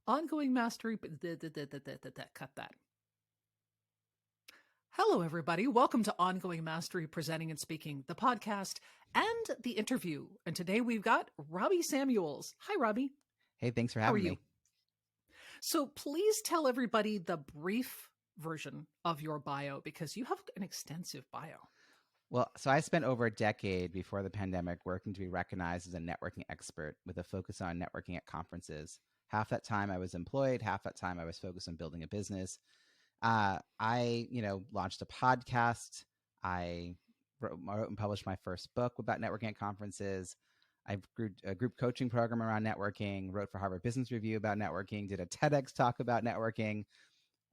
Ongoing mastery. Cut that. Hello, everybody. Welcome to Ongoing Mastery Presenting and Speaking, the podcast and the interview. And today we've got Robbie Samuels. Hi, Robbie. Hey, thanks for How are having you? me. So please tell everybody the brief version of your bio, because you have an extensive bio. Well, so I spent over a decade before the pandemic working to be recognized as a networking expert with a focus on networking at conferences. Half that time I was employed, half that time I was focused on building a business. I launched a podcast. I wrote and published my first book about networking at conferences. I grew a group coaching program around networking, wrote for Harvard Business Review about networking, did a TEDx talk about networking.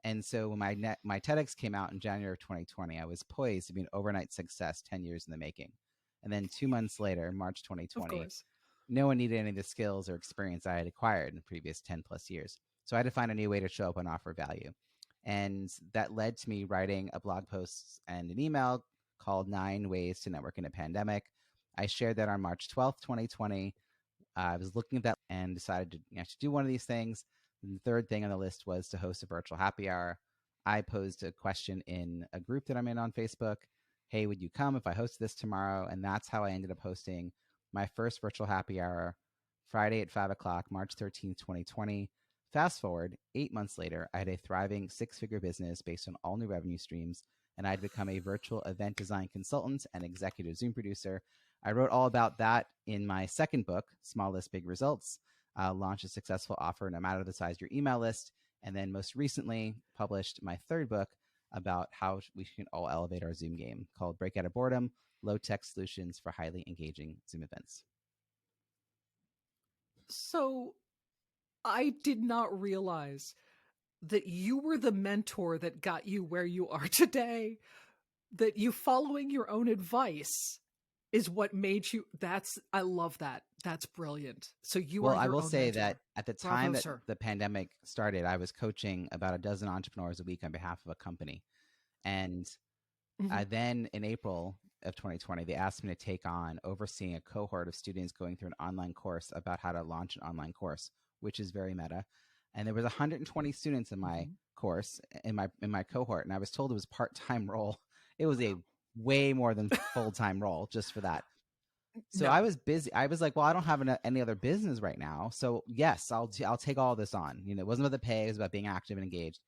And so when my TEDx came out in January of 2020, I was poised to be an overnight success 10 years in the making. And then 2 months later, March 2020, no one needed any of the skills or experience I had acquired in the previous 10 plus years. So I had to find a new way to show up and offer value. And that led to me writing a blog post and an email called 9 Ways to Network in a Pandemic. I shared that on March 12th, 2020. I was looking at that and decided to do one of these things. And the third thing on the list was to host a virtual happy hour. I posed a question in a group that I'm in on Facebook. Hey, would you come if I host this tomorrow? And that's how I ended up hosting my first virtual happy hour Friday at 5 o'clock, March 13th, 2020. Fast forward, 8 months later, I had a thriving 6-figure business based on all new revenue streams, and I'd become a virtual event design consultant and executive Zoom producer. I wrote all about that in my second book, Small List, Big Results. Launch a successful offer no matter the size of your email list. And then most recently published my third book about how we can all elevate our Zoom game, called Breakout of Boredom, Low-Tech Solutions for Highly Engaging Zoom Events. So I did not realize that you were the mentor that got you where you are today, that you following your own advice is what made you. I love that. That's brilliant. So you are your I will own say mentor. that at the Bravo, time that sir. the pandemic started, I was coaching about a dozen entrepreneurs a week on behalf of a company. And then in April of 2020, they asked me to take on overseeing a cohort of students going through an online course about how to launch an online course, which is very meta. And there was 120 students in my course, in my cohort, and I was told it was part-time role. It was a way more than full-time role just for that. So I was busy. I was like, well, I don't have any other business right now. So yes, I'll take all this on. It wasn't about the pay. It was about being active and engaged.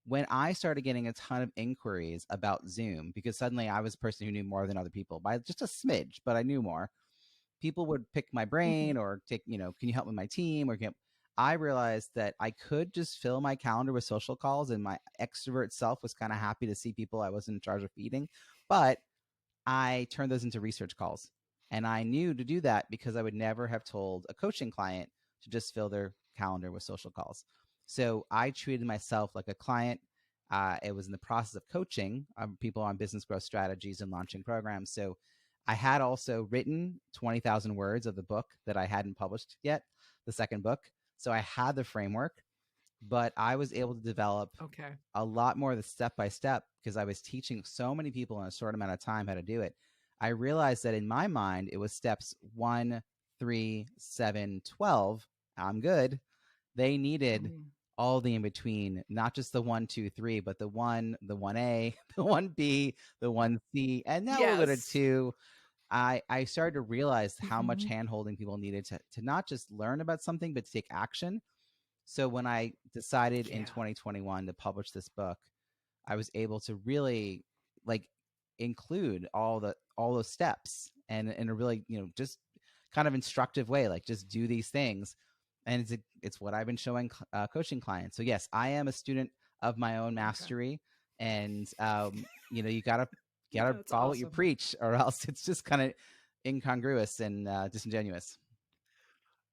When I started getting a ton of inquiries about Zoom, because suddenly I was a person who knew more than other people by just a smidge, but I knew more. People would pick my brain or take, can you help with my team? I realized that I could just fill my calendar with social calls, and my extrovert self was kind of happy to see people I wasn't in charge of feeding. But I turned those into research calls. And I knew to do that because I would never have told a coaching client to just fill their calendar with social calls. So I treated myself like a client. It was in the process of coaching people on business growth strategies and launching programs. So I had also written 20,000 words of the book that I hadn't published yet, the second book. So I had the framework, but I was able to develop a lot more of the step-by-step because I was teaching so many people in a short amount of time how to do it. I realized that in my mind, it was steps 1, 3, 7, 12. I'm good. They needed all the in between, not just the 1, 2, 3, but the 1, the 1A, the 1B, the 1C, and now we'll go to 2. I started to realize how much hand-holding people needed to not just learn about something, but to take action. So when I decided in 2021 to publish this book, I was able to really include all those steps and in a really, just kind of instructive way, like just do these things. And it's what I've been showing coaching clients. So yes, I am a student of my own mastery, and you gotta follow what you preach, or else it's just kind of incongruous and disingenuous.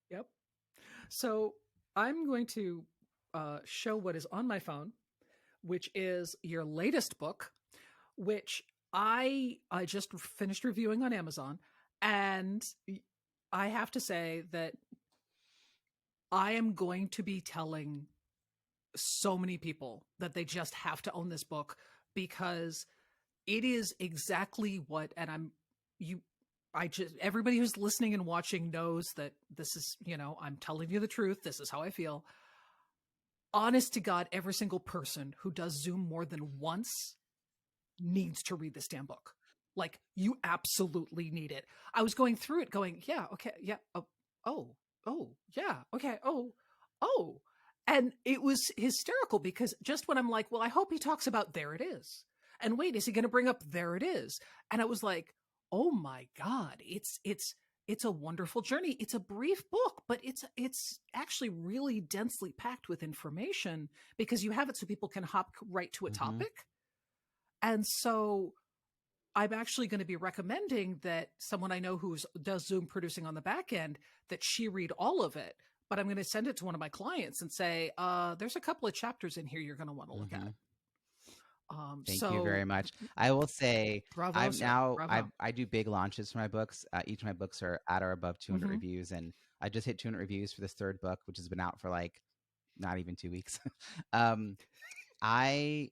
Yep. So I'm going to show what is on my phone, which is your latest book, which I just finished reviewing on Amazon. And I have to say that I am going to be telling so many people that they just have to own this book, because it is exactly what, and everybody who's listening and watching knows that this is, I'm telling you the truth. This is how I feel. honest to God, every single person who does Zoom more than once needs to read this damn book. Like, you absolutely need it. I was going through it going, yeah, okay, yeah, yeah, okay, oh. And it was hysterical because just when I'm like, well, I hope he talks about there it is. And wait, is he going to bring up there it is? And I was like, oh my God, it's a wonderful journey. It's a brief book, but it's actually really densely packed with information because you have it so people can hop right to a topic. And so I'm actually going to be recommending that someone I know who does Zoom producing on the back end, that she read all of it. But I'm going to send it to one of my clients and say, there's a couple of chapters in here you're going to want to look at. Thank you very much. I will say, bravo, I'm sir. now Bravo. I do big launches for my books. Each of my books are at or above 200 reviews, and I just hit 200 reviews for this third book, which has been out for like not even 2 weeks. I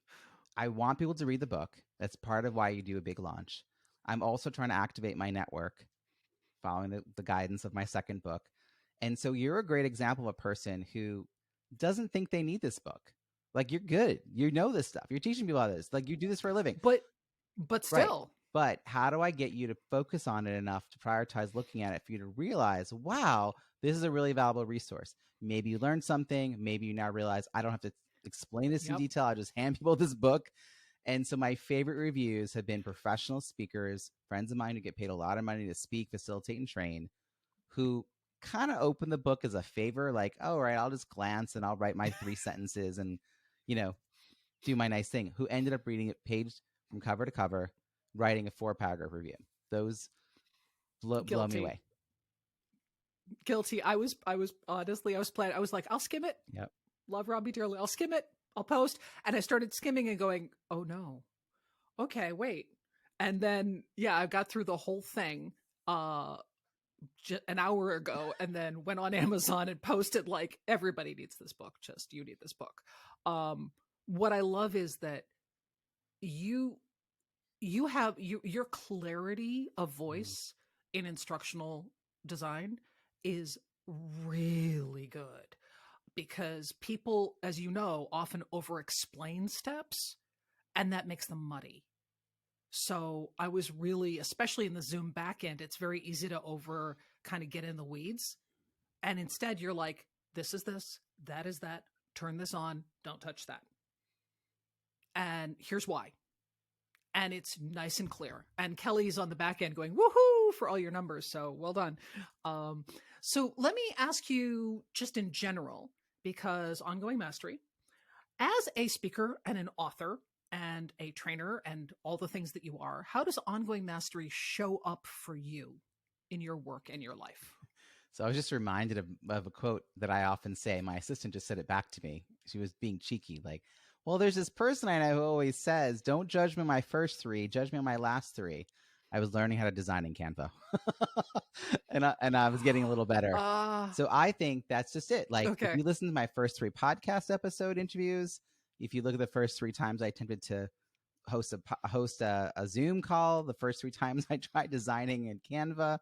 want people to read the book. That's part of why you do a big launch. I'm also trying to activate my network, following the guidance of my second book. And so you're a great example of a person who doesn't think they need this book. Like, you're good. You know this stuff. You're teaching people about this. Like, you do this for a living. But still. Right. But how do I get you to focus on it enough to prioritize looking at it for you to realize, wow, this is a really valuable resource. Maybe you learned something. Maybe you now realize I don't have to explain this in detail. I just hand people this book. And so my favorite reviews have been professional speakers, friends of mine who get paid a lot of money to speak, facilitate, and train, who kind of open the book as a favor, like, oh, right, I'll just glance and I'll write my 3 sentences and, do my nice thing, who ended up reading it page from cover to cover, writing a 4-paragraph review. Those blow me away. Guilty. I was honestly, I was planning. I was like, I'll skim it. Yep. Love Robbie dearly. I'll skim it. I'll post. And I started skimming and going, oh no. Okay, wait. And then, yeah, I got through the whole thing an hour ago, and then went on Amazon and posted like, everybody needs this book. Just, you need this book. What I love is that you have your clarity of voice in instructional design is really good, because people, as you know, often over explain steps, and that makes them muddy. So I was really, especially in the Zoom backend, it's very easy to over kind of get in the weeds. And instead you're like, this is this, that is that, turn this on, don't touch that. And here's why. And it's nice and clear. And Kelly's on the back end going, woohoo, for all your numbers. So well done. So let me ask you just in general, because ongoing mastery, as a speaker and an author and a trainer and all the things that you are, how does ongoing mastery show up for you in your work and your life? So I was just reminded of a quote that I often say. My assistant just said it back to me. She was being cheeky, like, well, there's this person I know who always says, don't judge me on my first 3, judge me on my last 3. I was learning how to design in Canva. and I was getting a little better. So I think that's just it. Like, if you listen to my first 3 podcast episode interviews, if you look at the first 3 times I attempted to host a Zoom call, the first 3 times I tried designing in Canva,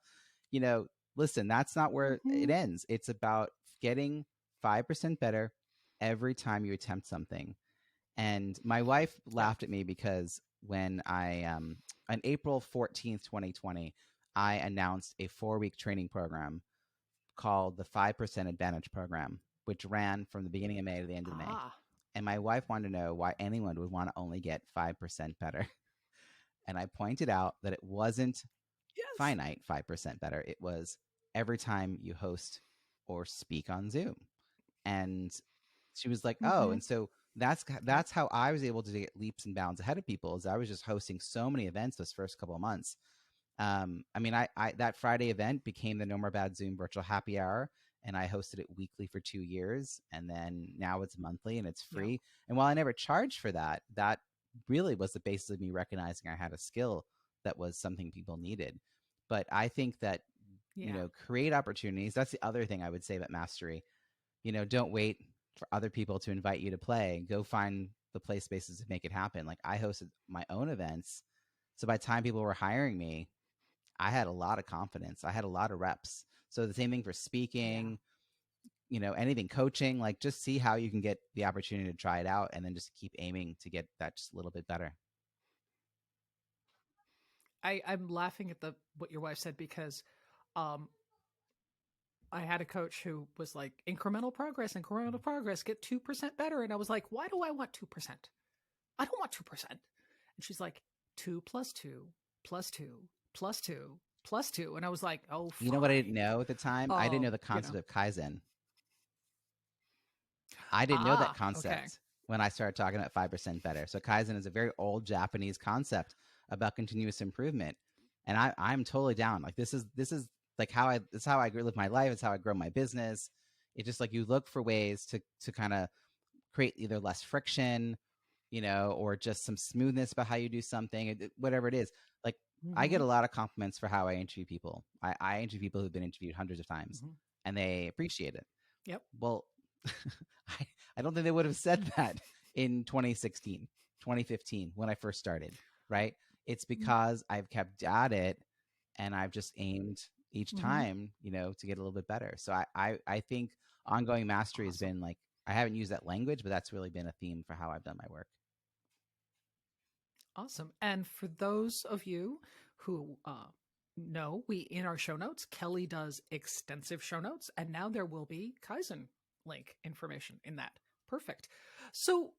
listen, that's not where it ends. It's about getting 5% better every time you attempt something. And my wife laughed at me because when on April 14th, 2020, I announced a 4-week training program called the 5% Advantage Program, which ran from the beginning of May to the end of May. And my wife wanted to know why anyone would want to only get 5% better. And I pointed out that it wasn't finite 5% better. It was every time you host or speak on Zoom. And she was like, oh, and so that's how I was able to get leaps and bounds ahead of people, is I was just hosting so many events those first couple of months. I mean, I that Friday event became the No More Bad Zoom virtual happy hour, and I hosted it weekly for 2 years, and then now it's monthly and it's free. And while I never charged for that, that really was the basis of me recognizing I had a skill that was something people needed. But I think that, create opportunities. That's the other thing I would say about mastery. Don't wait for other people to invite you to play. Go find the play spaces to make it happen. Like, I hosted my own events. So by the time people were hiring me, I had a lot of confidence. I had a lot of reps. So the same thing for speaking, anything coaching, like just see how you can get the opportunity to try it out and then just keep aiming to get that just a little bit better. I'm laughing at what your wife said because um, I had a coach who was like, incremental progress, get 2% better. And I was like, why do I want 2%? I don't want 2%. And she's like, 2 plus 2 plus 2 plus 2 plus 2. And I was like, oh, fine. You know what I didn't know at the time? I didn't know the concept of Kaizen. I didn't know that concept when I started talking about 5% better. So Kaizen is a very old Japanese concept about continuous improvement. And I'm totally down. Like this is like it's how I live my life. It's how I grow my business. It's just like you look for ways to kind of create either less friction, or just some smoothness about how you do something, whatever it is. Like I get a lot of compliments for how I interview people. I interview people who've been interviewed hundreds of times and they appreciate it. Yep. Well, I don't think they would have said that in 2016, 2015 when I first started, right? It's because I've kept at it and I've just aimed each time, to get a little bit better. So I think ongoing mastery has been like, I haven't used that language, but that's really been a theme for how I've done my work. Awesome. And for those of you who know, in our show notes, Kelly does extensive show notes, and now there will be Kaizen link information in that. Perfect. So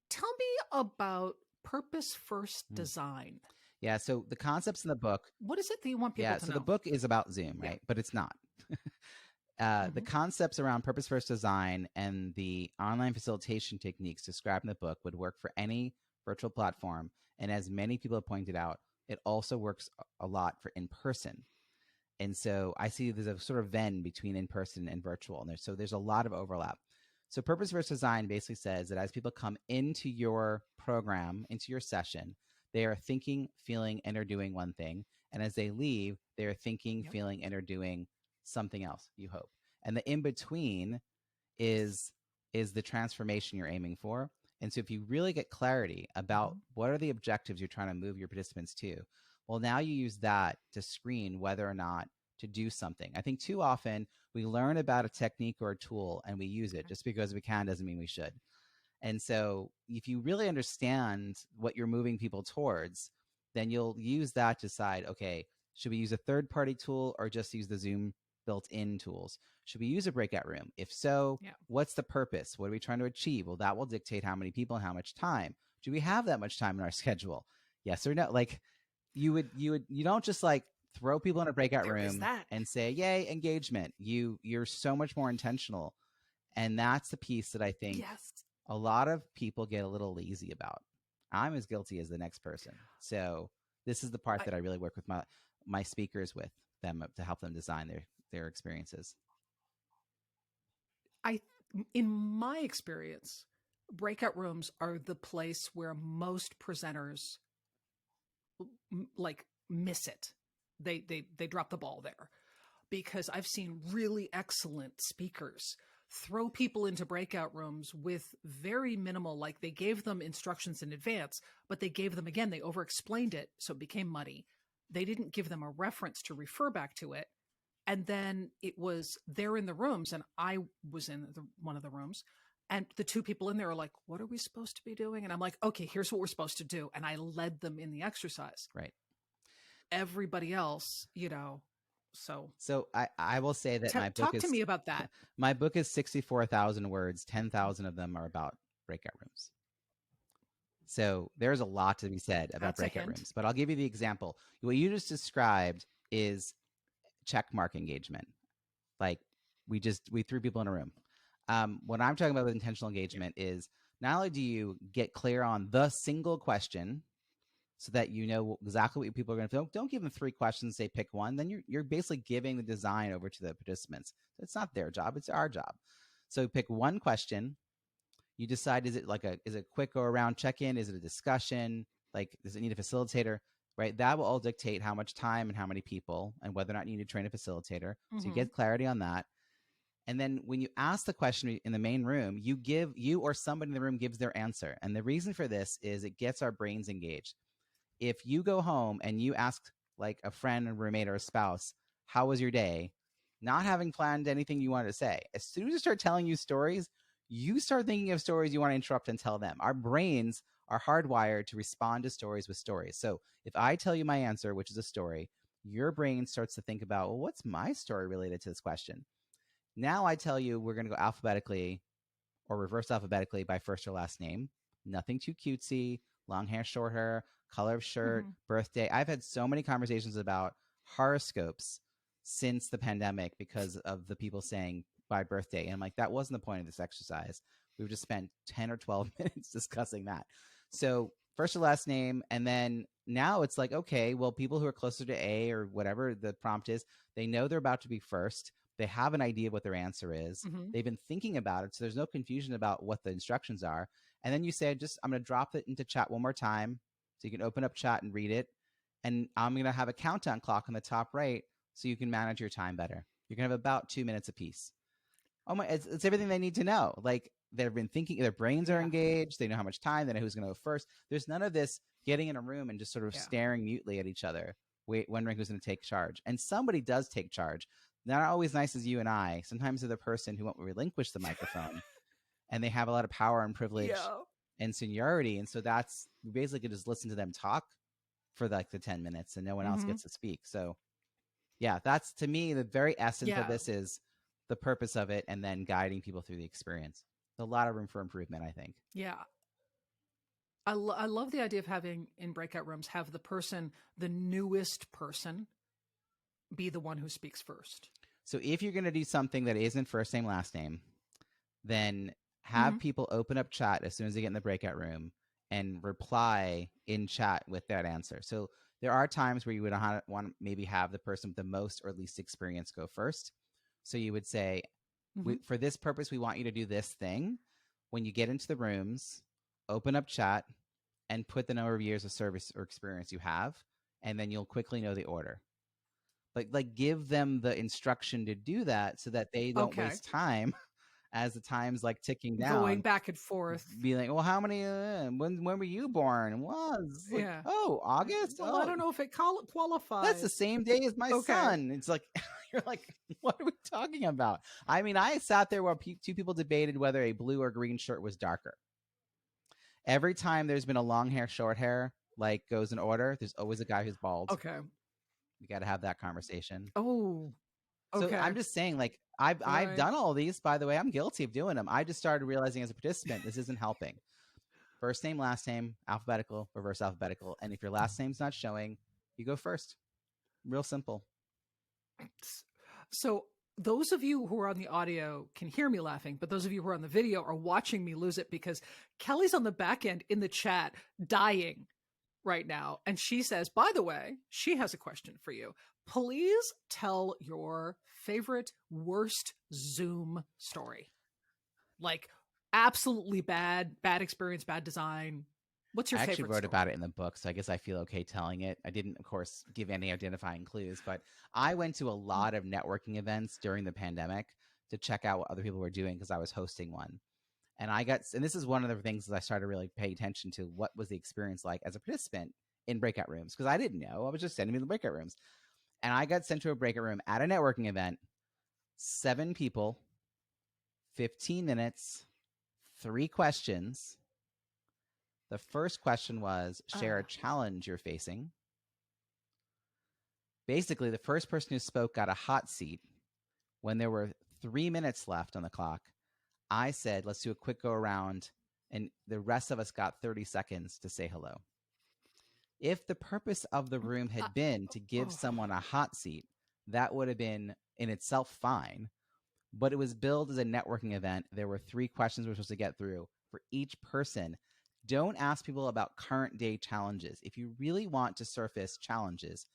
tell me about purpose first design. Yeah. So the concepts in the book. What is it that you want people to know? So the book is about Zoom, right? But it's not. The concepts around purpose first design and the online facilitation techniques described in the book would work for any virtual platform. And as many people have pointed out, it also works a lot for in-person. And so I see there's a sort of Venn between in-person and virtual. And there's a lot of overlap. So purpose first design basically says that as people come into your program, into your session, they are thinking, feeling, and or doing one thing. And as they leave, they are thinking, feeling, and or doing something else, you hope. And the in-between is the transformation you're aiming for. And so if you really get clarity about what are the objectives you're trying to move your participants to, well, now you use that to screen whether or not to do something. I think too often we learn about a technique or a tool and we use it. Just because we can doesn't mean we should. And so if you really understand what you're moving people towards, then you'll use that to decide, okay, should we use a third-party tool or just use the Zoom built-in tools? Should we use a breakout room? If so, what's the purpose? What are we trying to achieve? Well, that will dictate how many people and how much time. Do we have that much time in our schedule? Yes or no? Like you don't just like throw people in a breakout room and say, yay, engagement. You're so much more intentional. And that's the piece that I think a lot of people get a little lazy about. I'm as guilty as the next person. So this is the part that I really work with my speakers with them to help them design their experiences. In my experience, breakout rooms are the place where most presenters like miss it. They drop the ball there, because I've seen really excellent speakers throw people into breakout rooms with very minimal, like they gave them instructions in advance, but they gave them again, they over-explained it, so it became muddy. They didn't give them a reference to refer back to it. And then they're in the rooms, and I was in one of the rooms, and the two people in there are like, what are we supposed to be doing? And I'm like, okay, here's what we're supposed to do. And I led them in the exercise. Right. Everybody else, So I will say that my book talk to me about that. My book is 64,000 words. 10,000 of them are about breakout rooms. So there's a lot to be said about breakout rooms, but I'll give you the example. What you just described is checkmark engagement. Like we threw people in a room. What I'm talking about with intentional engagement is not only do you get clear on the single question so that you know exactly what people are going to feel. Don't give them 3 questions, say pick one. Then you're basically giving the design over to the participants. So it's not their job, it's our job. So pick one question. You decide, is it a quick go around check-in? Is it a discussion? Like, does it need a facilitator? Right? That will all dictate how much time and how many people and whether or not you need to train a facilitator. So you get clarity on that. And then when you ask the question in the main room, you or somebody in the room gives their answer. And the reason for this is it gets our brains engaged. If you go home and you ask like a friend, a roommate, or a spouse, how was your day? not having planned anything you wanted to say. As soon as you start telling you stories, you start thinking of stories you want to interrupt and tell them. Our brains are hardwired to respond to stories with stories. So if I tell you my answer, which is a story, your brain starts to think about, well, what's my story related to this question? Now I tell you we're going to go alphabetically or reverse alphabetically by first or last name. Nothing too cutesy, long hair, short hair, color of shirt, birthday. I've had so many conversations about horoscopes since the pandemic because of the people saying by birthday. And I'm like, that wasn't the point of this exercise. We've just spent 10 or 12 minutes discussing that. So first or last name. And then now it's like, okay, well, people who are closer to A or whatever the prompt is, they know they're about to be first. They have an idea of what their answer is. They've been thinking about it. So there's no confusion about what the instructions are. And then you say, I'm going to drop it into chat one more time. So you can open up chat and read it. And I'm going to have a countdown clock on the top right so you can manage your time better. You're going to have about 2 minutes apiece. Oh my, it's everything they need to know. Like they've been thinking, their brains are engaged. They know how much time, they know who's going to go first. There's none of this getting in a room and just sort of staring mutely at each other, wondering who's going to take charge. And somebody does take charge. Not always nice as you and I. Sometimes they're the person who won't relinquish the microphone and they have a lot of power and privilege and seniority. And so that's, we basically just listen to them talk for like the 10 minutes and no one else gets to speak. So yeah, that's to me, the very essence of this is the purpose of it and then guiding people through the experience. There's a lot of room for improvement, I think. Yeah. I love the idea of having in breakout rooms, have the person, the newest person, be the one who speaks first. So if you're going to do something that isn't first name, last name, then have people open up chat as soon as they get in the breakout room and reply in chat with that answer. So there are times where you would want to maybe have the person with the most or least experience go first. So you would say, for this purpose, we want you to do this thing. When you get into the rooms, open up chat and put the number of years of service or experience you have, and then you'll quickly know the order. Like give them the instruction to do that so that they don't waste time as the time's like ticking down. Going back and forth. Be like, well, how many, when were you born? Was like, oh, August? Well, I don't know if it qualifies. That's the same day as my son. It's like, you're like, what are we talking about? I mean, I sat there while two people debated whether a blue or green shirt was darker. Every time there's been a long hair, short hair, like goes in order, there's always a guy who's bald. Okay. We got to have that conversation. Oh, okay. So I'm just saying, like, I've done all these, by the way. I'm guilty of doing them. I just started realizing as a participant, this isn't helping. First name, last name, alphabetical, reverse alphabetical. And if your last name's not showing, you go first. Real simple. So those of you who are on the audio can hear me laughing, but those of you who are on the video are watching me lose it because Kelly's on the back end in the chat dying right now. And she says, by the way, she has a question for you. Please tell your favorite worst Zoom story. Like absolutely bad experience, bad design. What's your favorite story? I actually wrote about it in the book, so I guess I feel okay telling it. I didn't, of course, give any identifying clues, but I went to a lot of networking events during the pandemic to check out what other people were doing because I was hosting one. And this is one of the things that I started really paying attention to, what was the experience like as a participant in breakout rooms, because I didn't know. I was just sending me to the breakout rooms. And I got sent to a breakout room at a networking event, 7 people, 15 minutes, 3 questions. The first question was, share a challenge you're facing. Basically, the first person who spoke got a hot seat. When there were 3 minutes left on the clock, I said, let's do a quick go around, and the rest of us got 30 seconds to say hello. If the purpose of the room had been to give someone a hot seat, that would have been in itself fine. But it was billed as a networking event. There were 3 questions we were supposed to get through for each person. Don't ask people about current day challenges. If you really want to surface challenges,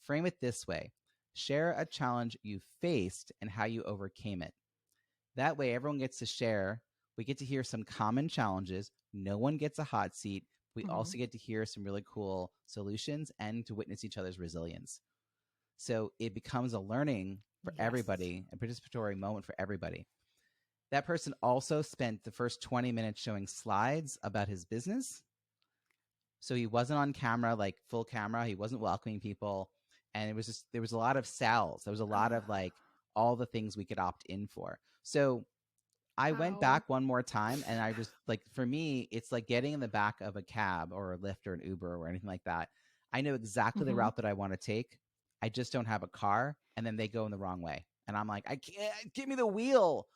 frame it this way. Share a challenge you faced and how you overcame it. That way, everyone gets to share. We get to hear some common challenges. No one gets a hot seat. We also get to hear some really cool solutions and to witness each other's resilience. So it becomes a learning for everybody, a participatory moment for everybody. That person also spent the first 20 minutes showing slides about his business. So he wasn't on camera, like full camera. He wasn't welcoming people. And there was a lot of sales. There was a lot of like, all the things we could opt in for. So I went back one more time, and I just, like, for me, it's like getting in the back of a cab or a Lyft or an Uber or anything like that. I know exactly the route that I want to take. I just don't have a car, and then they go in the wrong way. And I'm like, I can't, give me the wheel.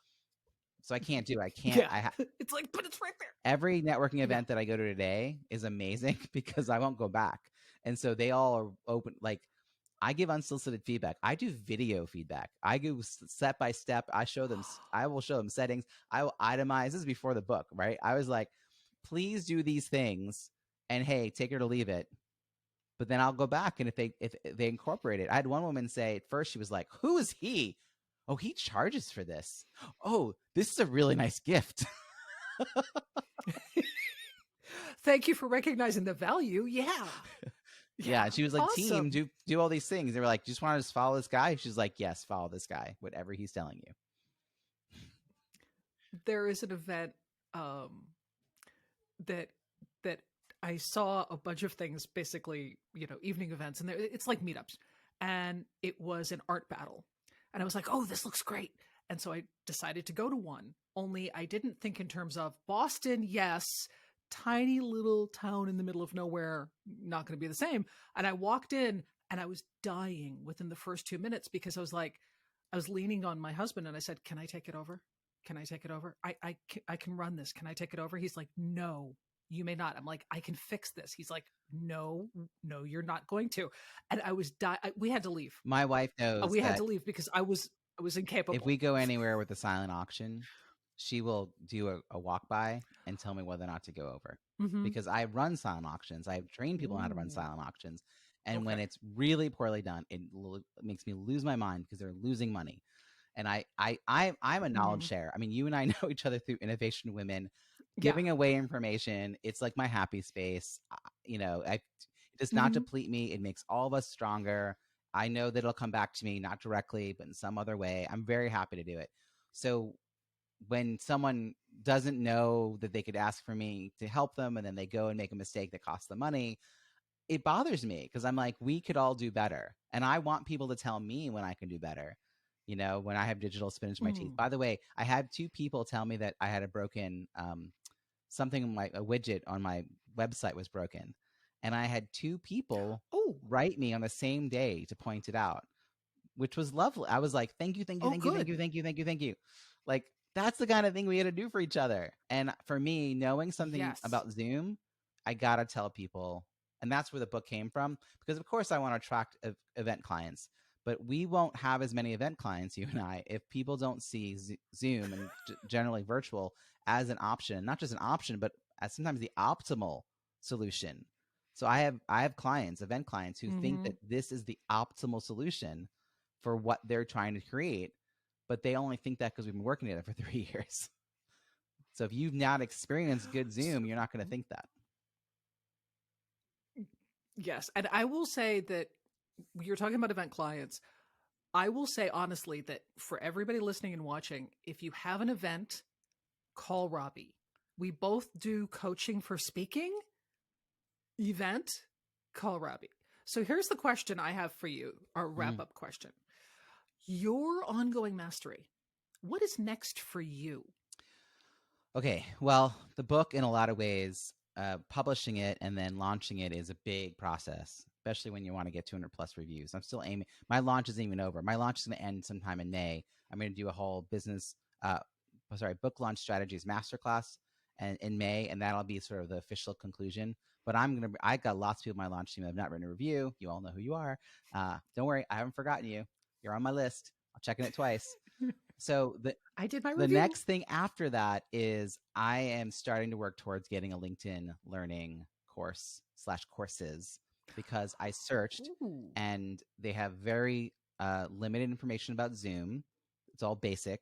So I can't do it. I can't. Yeah. It's like, but it's right there. Every networking event that I go to today is amazing because I won't go back. And so they all are open. Like, I give unsolicited feedback. I do video feedback. I go step by step. I will show them settings. I will itemize. This is before the book, right? I was like, please do these things, and hey, take it or leave it. But then I'll go back, and if they incorporate it. I had one woman say at first, she was like, who is he? Oh, he charges for this. Oh, this is a really nice gift. Thank you for recognizing the value. Yeah. Yeah, she was like, awesome. team, do all these things. They were like, just want to just follow this guy? She's like, yes, follow this guy, whatever he's telling you. There is an event that I saw a bunch of things, basically, evening events, and it's like meetups. And it was an art battle. And I was like, oh, this looks great. And so I decided to go to one. Only I didn't think in terms of Boston, yes, tiny little town in the middle of nowhere, not going to be the same. And I walked in and I was dying within the first 2 minutes because I was leaning on my husband and I said, can I take it over? Can I take it over? I can run this. Can I take it over? He's like, no, you may not. I'm like, I can fix this. He's like, no, you're not going to. And I was we had to leave. My wife knows we had to leave because I was incapable. If we go anywhere with a silent auction, she will do a walk by and tell me whether or not to go over. Because I run silent auctions. I've trained people on how to run silent auctions. And when it's really poorly done, it makes me lose my mind because they're losing money. And I'm a knowledge share. I mean, you and I know each other through Innovation Women, giving away information. It's like my happy space. It does not deplete me. It makes all of us stronger. I know that it'll come back to me, not directly, but in some other way. I'm very happy to do it. So when someone doesn't know that they could ask for me to help them, and then they go and make a mistake that costs them money, it bothers me because I'm like, we could all do better. And I want people to tell me when I can do better. When I have digital spinach in my teeth. By the way, I had 2 people tell me that I had a broken something like a widget on my website was broken. And I had 2 people write me on the same day to point it out, which was lovely. I was like, thank you. Like, that's the kind of thing we had to do for each other. And for me, knowing something about Zoom, I got to tell people. And that's where the book came from. Because, of course, I want to attract event clients. But we won't have as many event clients, you and I, if people don't see Zoom and generally virtual as an option. Not just an option, but as sometimes the optimal solution. So I have clients, event clients, who think that this is the optimal solution for what they're trying to create. But they only think that because we've been working together for 3 years. So if you've not experienced good Zoom, you're not going to think that. Yes. And I will say that you're talking about event clients. I will say honestly that for everybody listening and watching, if you have an event, call Robbie. We both do coaching for speaking. Event, call Robbie. So here's the question I have for you, our wrap-up question. Your ongoing mastery, what is next for you? Okay, well, the book, in a lot of ways, publishing it and then launching it is a big process, especially when you want to get 200 plus reviews. I'm still aiming. My launch isn't even over. My launch is going to end sometime in May. I'm going to do a whole book launch strategies masterclass in May, and that'll be sort of the official conclusion. But I got lots of people on my launch team that have not written a review. You all know who you are. Don't worry, I haven't forgotten you. You're on my list. I'm checking it twice. So I did my the review. next thing after that is I am starting to work towards getting a LinkedIn learning course/courses, because I searched and they have very limited information about Zoom. It's all basic.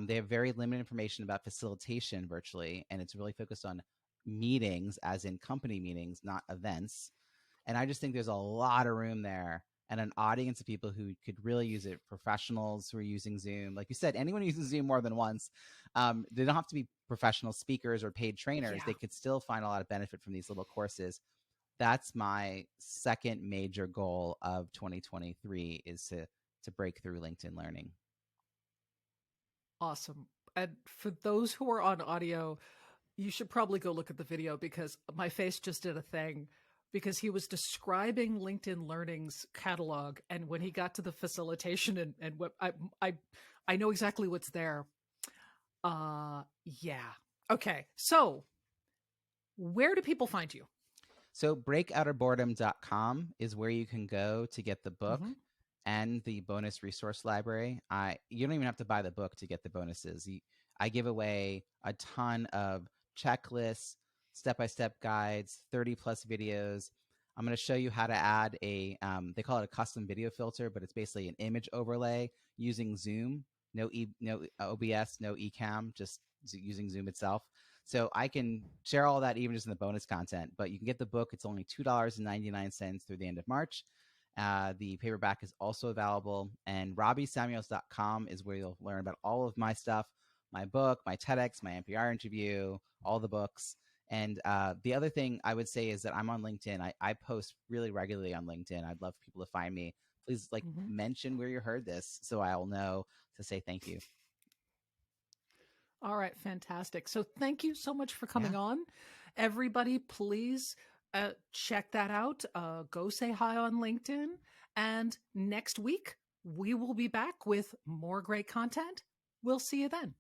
They have very limited information about facilitation virtually, and it's really focused on meetings, as in company meetings, not events. And I just think there's a lot of room there and an audience of people who could really use it. Professionals who are using Zoom. Like you said, anyone who uses Zoom more than once, they don't have to be professional speakers or paid trainers. Yeah. They could still find a lot of benefit from these little courses. That's my second major goal of 2023, is to break through LinkedIn learning. Awesome. And for those who are on audio, you should probably go look at the video because my face just did a thing because he was describing LinkedIn Learning's catalog. And when he got to the facilitation and what I know exactly what's there. Yeah. Okay. So where do people find you? So breakoutorboredom.com is where you can go to get the book and the bonus resource library. You don't even have to buy the book to get the bonuses. I give away a ton of checklists, step-by-step guides, 30 plus videos. I'm going to show you how to add they call it a custom video filter, but it's basically an image overlay using Zoom, no OBS, no Ecamm, just using Zoom itself. So I can share all that even just in the bonus content, but you can get the book. It's only $2.99 through the end of March. The paperback is also available, and robbiesamuels.com is where you'll learn about all of my stuff, my book, my TEDx, my NPR interview, all the books. And the other thing I would say is that I'm on LinkedIn. I post really regularly on LinkedIn. I'd love for people to find me. Please mention where you heard this so I'll know to say thank you. All right, fantastic. So thank you so much for coming on. Everybody, please check that out. Go say hi on LinkedIn. And next week, we will be back with more great content. We'll see you then.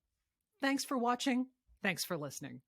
Thanks for watching. Thanks for listening.